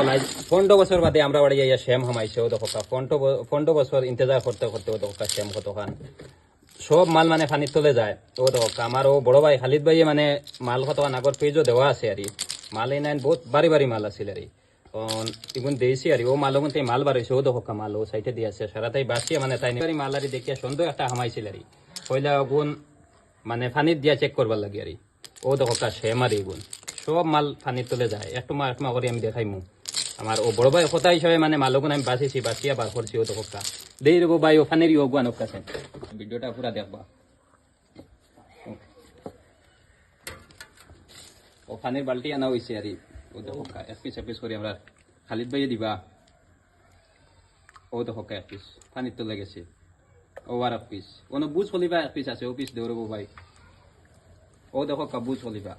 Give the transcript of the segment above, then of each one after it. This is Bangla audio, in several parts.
ফলাই 15 বছর বাদে আমরা বাড়ি যাইয়া শ্যাম হামাইছে ও দেখো 15 বছর ইন্তজার করতে করতে ও দেখো শ্যাম কতখান সব মাল মানে পানির তলে যায় ও দেখো আমার ও বড় ভাই খালিদ ভাইয়ে মানে মাল কতখান আগর পেজও দেওয়া আছে আর মাল এই নাই বহুত বাড়ি বাড়ি মাল আছিল আর ইগুন দিয়েছি আর ও মাল মধ্যে মাল বাড়াইছে ও দেখো মাল ও সাইডে দিয়ে আছে সারা তাই বাসিয়া মানে তাই মাল আর দেখিয়া সুন্দর একটা হামাইছিল আর পয়লা গুণ মানে পানির দিয়া চেক করবার লাগে আর ও দেখো শ্যাম আর গুণ সব মাল পানির তলে যায় একটু মা করে আমি দেখাইমু আমার ও বড় ভাই কথা হিসাবে মানে মালগুন আমি বাঁচিছি বাঁচিয়া বার করছি ও দেখো দেই রেবো ভাই ও পানির ওগুয়ান কাছে ভিডিওটা পুরা দেখবা ও পানির বালতি আনা হয়েছে আর ও দেখো একপিস একপিস করে আমরা খালিদ ভাইয়ে দিবা ও দেখো একপিস পানির তলে গেছে ও আর এক পিস কোনো বুঝ চলিবা এক পিস আছে ও পিস দেও রেবো ভাই ও দেখো বুঝ চলিবা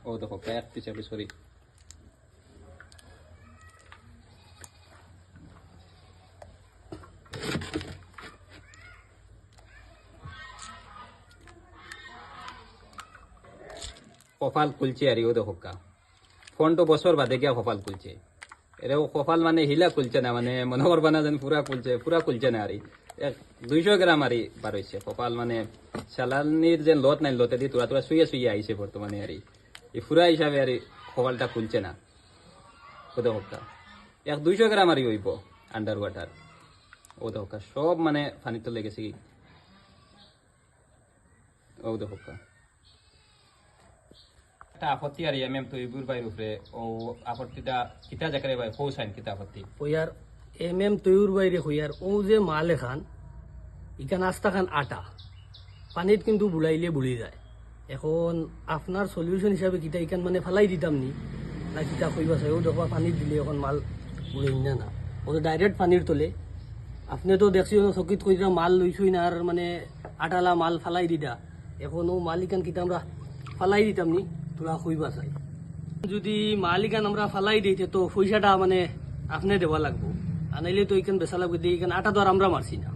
ও দেখো এক পিস সরি কপাল খুলছে আর ও দেখো 15 বছর বাদে গিয়া কপাল খুলছে এরে ও কপাল মানে হিলা খুলছে না মানে মনে করবা না যেন পুরা খুলছে না আর 200 গ্রাম আর বার হয়েছে কপাল মানে চালানির যে লত নাই লতে দিয়ে তোরা শুয়ে আইছে বর্তমানে আর এই ফুরা হিসাবে আর কপালটা খুলছে না ও দেখো 200 গ্রাম আর হইব আন্ডার ওয়াটার ও দেখো সব মানে পানি তো লেগেছে কি ও দেখো একটা আপত্তি আর এম তৈবুর ভাইয়ের উপরে ও আপত্তিটা কিতা জাকারে ভাই পৌঁছাইন কিতা আপত্তি হইয়ার তৈবুর বাইরে হইয়ার ও যে মাল এখান ইখান আস্তা খান আটা পানিত কিন্তু বুড়াইলে বুড়ি যায় এখন আপনার সলিউশন হিসাবে কিতা ইখান মানে ফালাই দিতাম নি না কিতা কইবা চাই ও দেখবা পানিত দিলে এখন মাল বুড়ে না ও তো ডাইরেক্ট পানির তোলে আপনি তো দেখছি চকিত কইরা মাল লইছই না আর মানে আটালা মাল ফালাই দিদা এখন ও মাল ইখান কিতা আমরা ফালাই দিতাম নি তোরা কইবা চাই যদি মাল ইখান আমরা ফালাই দিতে তো পয়সাটা মানে আপনি দেওয়া লাগবো আনাইলে তো ইখান বেচা লাগবে দিয়ে ইখান আটা তো আর আমরা মারছি না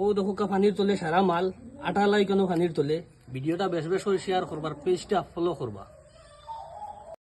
ও দেখো পানির তোলে সারা মাল আটা লাই কেন পানির তোলে ভিডিওটা বেশ বেশ করে শেয়ার করবার পেজটা ফলো করবা।